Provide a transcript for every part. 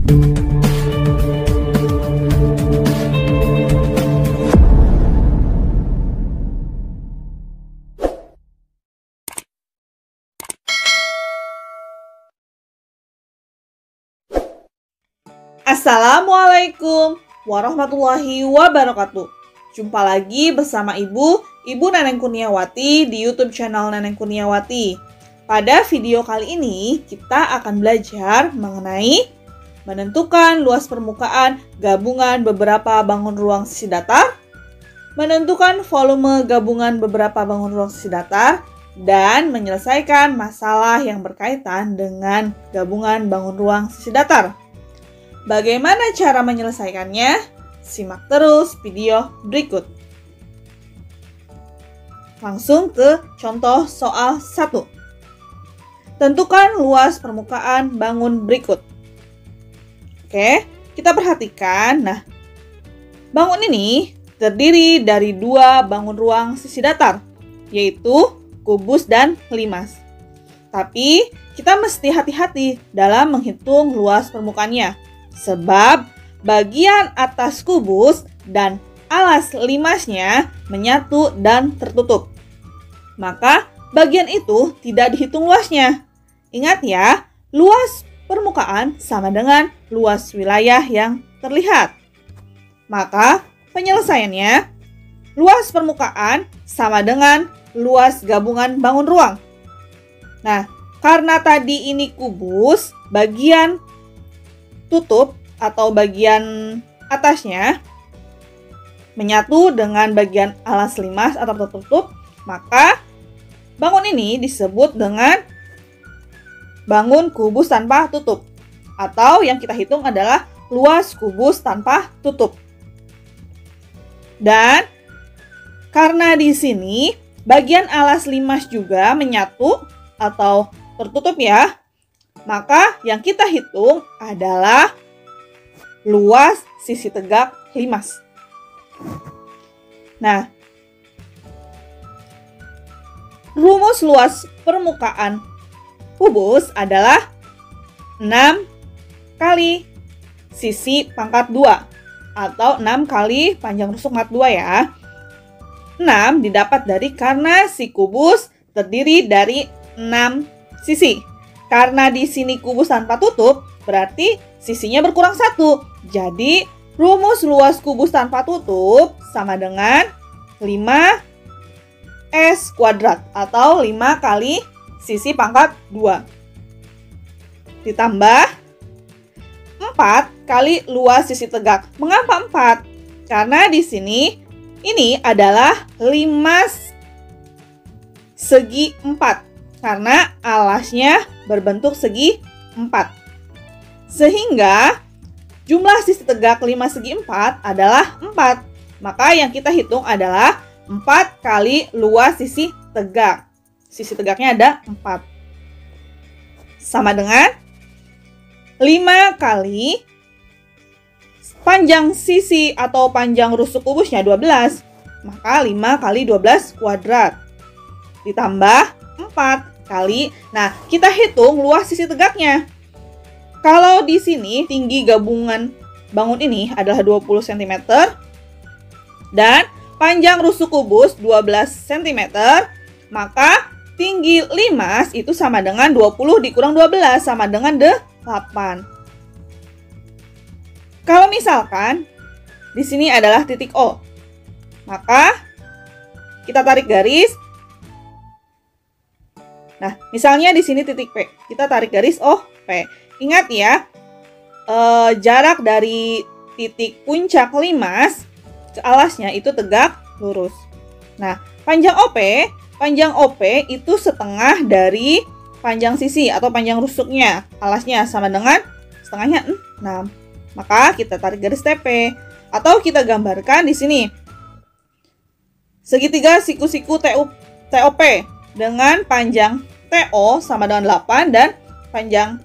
Assalamualaikum warahmatullahi wabarakatuh. Jumpa lagi bersama Ibu Neneng Kurniawati di YouTube channel Neneng Kurniawati. Pada video kali ini kita akan belajar mengenai menentukan luas permukaan gabungan beberapa bangun ruang sisi datar, menentukan volume gabungan beberapa bangun ruang sisi datar, dan menyelesaikan masalah yang berkaitan dengan gabungan bangun ruang sisi datar. Bagaimana cara menyelesaikannya? Simak terus video berikut. Langsung ke contoh soal 1. Tentukan luas permukaan bangun berikut. Oke, kita perhatikan. Nah, bangun ini terdiri dari dua bangun ruang sisi datar, yaitu kubus dan limas. Tapi, kita mesti hati-hati dalam menghitung luas permukaannya. Sebab bagian atas kubus dan alas limasnya menyatu dan tertutup. Maka bagian itu tidak dihitung luasnya. Ingat ya, luas permukaan sama dengan luas wilayah yang terlihat. Maka penyelesaiannya, luas permukaan sama dengan luas gabungan bangun ruang. Nah, karena tadi ini kubus, bagian tutup atau bagian atasnya menyatu dengan bagian alas limas atau tertutup, maka bangun ini disebut dengan bangun kubus tanpa tutup, atau yang kita hitung adalah luas kubus tanpa tutup. Dan karena di sini bagian alas limas juga menyatu atau tertutup ya, maka yang kita hitung adalah luas sisi tegak limas. Nah, rumus luas permukaan kubus adalah 6 kali sisi pangkat 2 atau 6 kali panjang rusuk pangkat 2 ya. 6 didapat dari karena si kubus terdiri dari 6 sisi. Karena di sini kubus tanpa tutup, berarti sisinya berkurang 1. Jadi, rumus luas kubus tanpa tutup sama dengan 5S kuadrat atau 5 kali sisi pangkat 2. Ditambah 4 kali luas sisi tegak. Mengapa 4? Karena di sini ini adalah limas segi 4. Karena alasnya berbentuk segi 4. Sehingga jumlah sisi tegak limas segi 4 adalah 4. Maka yang kita hitung adalah 4 kali luas sisi tegak. Sisi tegaknya ada 4. Sama dengan 5 kali panjang sisi atau panjang rusuk kubusnya 12. Maka 5 kali 12 kuadrat. Ditambah 4 kali. Nah, kita hitung luas sisi tegaknya. Kalau di sini tinggi gabungan bangun ini adalah 20 cm dan panjang rusuk kubus 12 cm, maka tinggi limas itu sama dengan 20 dikurang 12 sama dengan 8. Kalau misalkan di sini adalah titik O, maka kita tarik garis. Nah, misalnya di sini titik P, kita tarik garis P. Ingat ya, jarak dari titik puncak limas ke alasnya itu tegak lurus. Nah, panjang OP itu setengah dari panjang sisi atau panjang rusuknya. Alasnya sama dengan setengahnya 6. Maka kita tarik garis TP atau kita gambarkan di sini. Segitiga siku-siku TOP dengan panjang TO sama dengan 8 dan panjang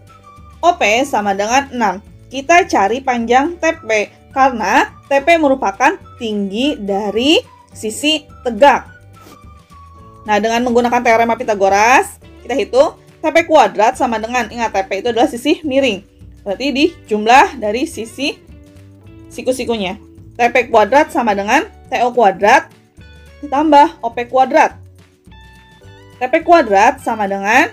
OP sama dengan 6. Kita cari panjang TP karena TP merupakan tinggi dari sisi tegak. Nah, dengan menggunakan teorema Pythagoras, kita hitung TP kuadrat sama dengan, ingat TP itu adalah sisi miring. Berarti di jumlah dari sisi siku-sikunya. TP kuadrat sama dengan TO kuadrat ditambah OP kuadrat. TP kuadrat sama dengan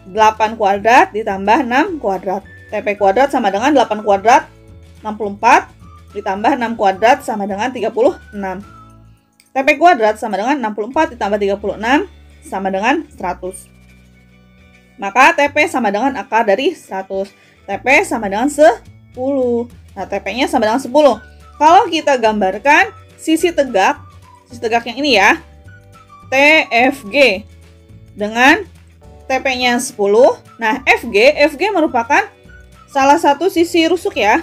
8 kuadrat ditambah 6 kuadrat. TP kuadrat sama dengan 8 kuadrat 64 ditambah 6 kuadrat sama dengan 36. TP kuadrat sama dengan 64 ditambah 36 sama dengan 100. Maka TP sama dengan akar dari 100. TP sama dengan 10. Nah, TP-nya sama dengan 10. Kalau kita gambarkan sisi tegak yang ini ya, TFG dengan TP-nya 10. Nah, FG merupakan salah satu sisi rusuk ya.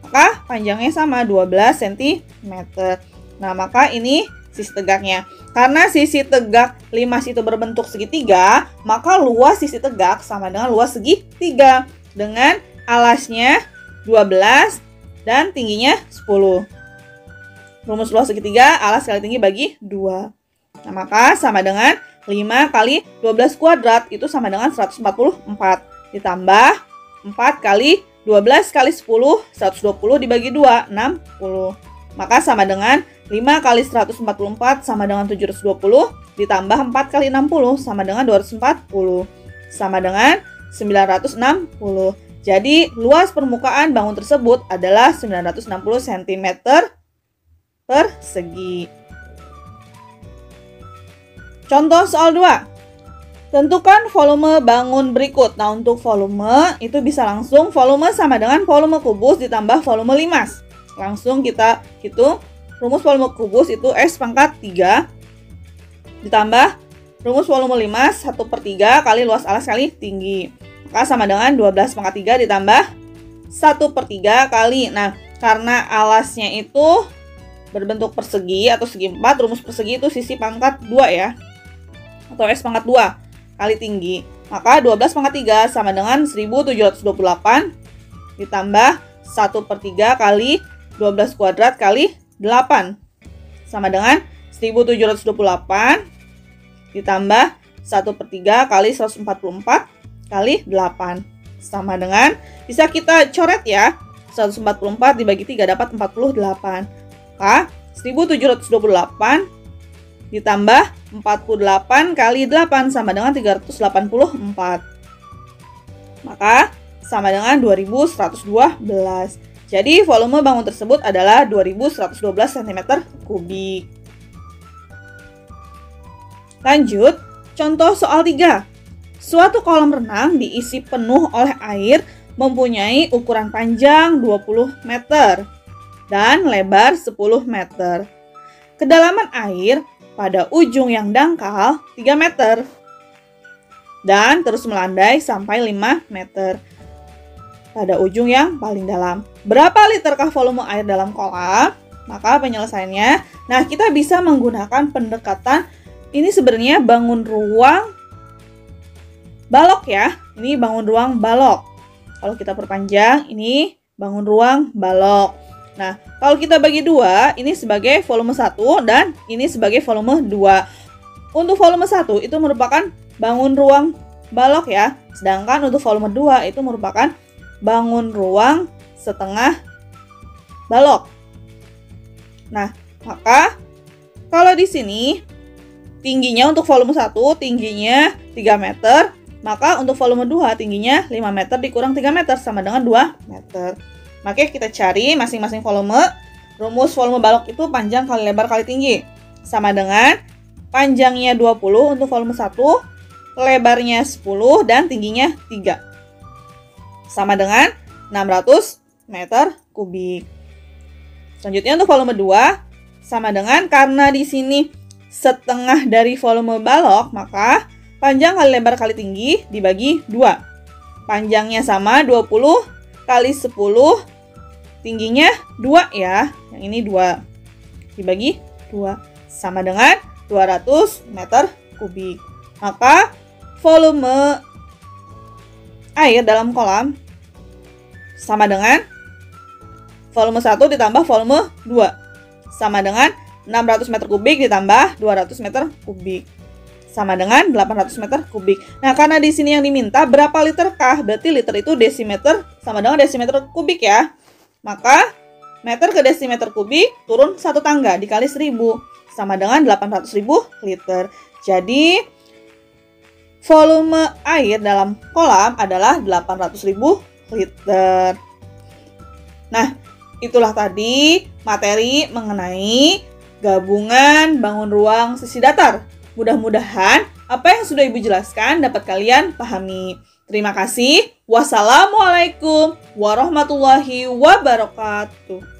Maka panjangnya sama 12 cm. Nah, maka ini sisi tegaknya. Karena sisi tegak limas itu berbentuk segitiga, maka luas sisi tegak sama dengan luas segitiga dengan alasnya 12 dan tingginya 10. Rumus luas segitiga, alas kali tinggi bagi 2. Nah, maka sama dengan 5 kali 12 kuadrat itu sama dengan 144. Ditambah 4 kali 12 kali 10, 120 dibagi 2, 60. Maka sama dengan 5 kali 144 sama dengan 720. Ditambah 4 kali 60 sama dengan 240. Sama dengan 960. Jadi, luas permukaan bangun tersebut adalah 960 cm persegi. Contoh soal 2. Tentukan volume bangun berikut. Nah, untuk volume itu bisa langsung volume sama dengan volume kubus ditambah volume limas. Langsung kita hitung. Rumus volume kubus itu S pangkat 3 ditambah rumus volume limas 1/3 kali luas alas kali tinggi. Maka sama dengan 12 pangkat 3 ditambah 1/3 kali. Nah, karena alasnya itu berbentuk persegi atau segi 4, rumus persegi itu sisi pangkat 2 ya. Atau S pangkat 2 kali tinggi. Maka 12 pangkat 3 sama dengan 1728 ditambah 1/3 kali 12 kuadrat kali 8. Sama dengan 1728 ditambah 1/3 kali 144 kali 8 sama dengan, bisa kita coret ya, 144 dibagi 3 dapat 48. Maka 1728 ditambah 48 kali 8 sama dengan 384. Maka sama dengan 2112. Jadi volume bangun tersebut adalah 2112 cm3. Lanjut, contoh soal 3. Suatu kolam renang diisi penuh oleh air mempunyai ukuran panjang 20 meter dan lebar 10 meter. Kedalaman air pada ujung yang dangkal 3 meter dan terus melandai sampai 5 meter pada ujung yang paling dalam. Berapa literkah volume air dalam kolam? Maka penyelesaiannya, nah kita bisa menggunakan pendekatan, ini sebenarnya bangun ruang balok ya. Ini bangun ruang balok. Kalau kita perpanjang, ini bangun ruang balok. Nah, kalau kita bagi 2, ini sebagai volume 1 dan ini sebagai volume 2. Untuk volume 1 itu merupakan bangun ruang balok ya. Sedangkan untuk volume 2 itu merupakan bangun ruang setengah balok. Nah, maka kalau di sini tingginya untuk volume 1 tingginya 3 meter, maka untuk volume 2 tingginya 5 meter dikurang 3 meter sama dengan 2 meter. Maka kita cari masing-masing volume. Rumus volume balok itu panjang kali lebar kali tinggi. Sama dengan panjangnya 20 untuk volume 1, lebarnya 10 dan tingginya 3. Sama dengan 600 meter kubik. Selanjutnya untuk volume 2 sama dengan, karena di sini setengah dari volume balok, maka panjang kali lebar kali tinggi dibagi 2. Panjangnya sama 20 kali 10, tingginya 2 ya. Yang ini 2 dibagi 2 sama dengan 200 meter kubik. Maka volume air dalam kolam sama dengan volume 1 ditambah volume 2 sama dengan 600 meter kubik ditambah 200 meter kubik. sama dengan 800 meter kubik. Nah, karena di sini yang diminta berapa literkah? Berarti liter itu desimeter sama dengan desimeter kubik ya. Maka meter ke desimeter kubik turun 1 tangga dikali 1000 sama dengan 800.000 liter. Jadi volume air dalam kolam adalah 800.000 liter. Nah, itulah tadi materi mengenai gabungan bangun ruang sisi datar. Mudah-mudahan apa yang sudah Ibu jelaskan dapat kalian pahami. Terima kasih. Wassalamualaikum warahmatullahi wabarakatuh.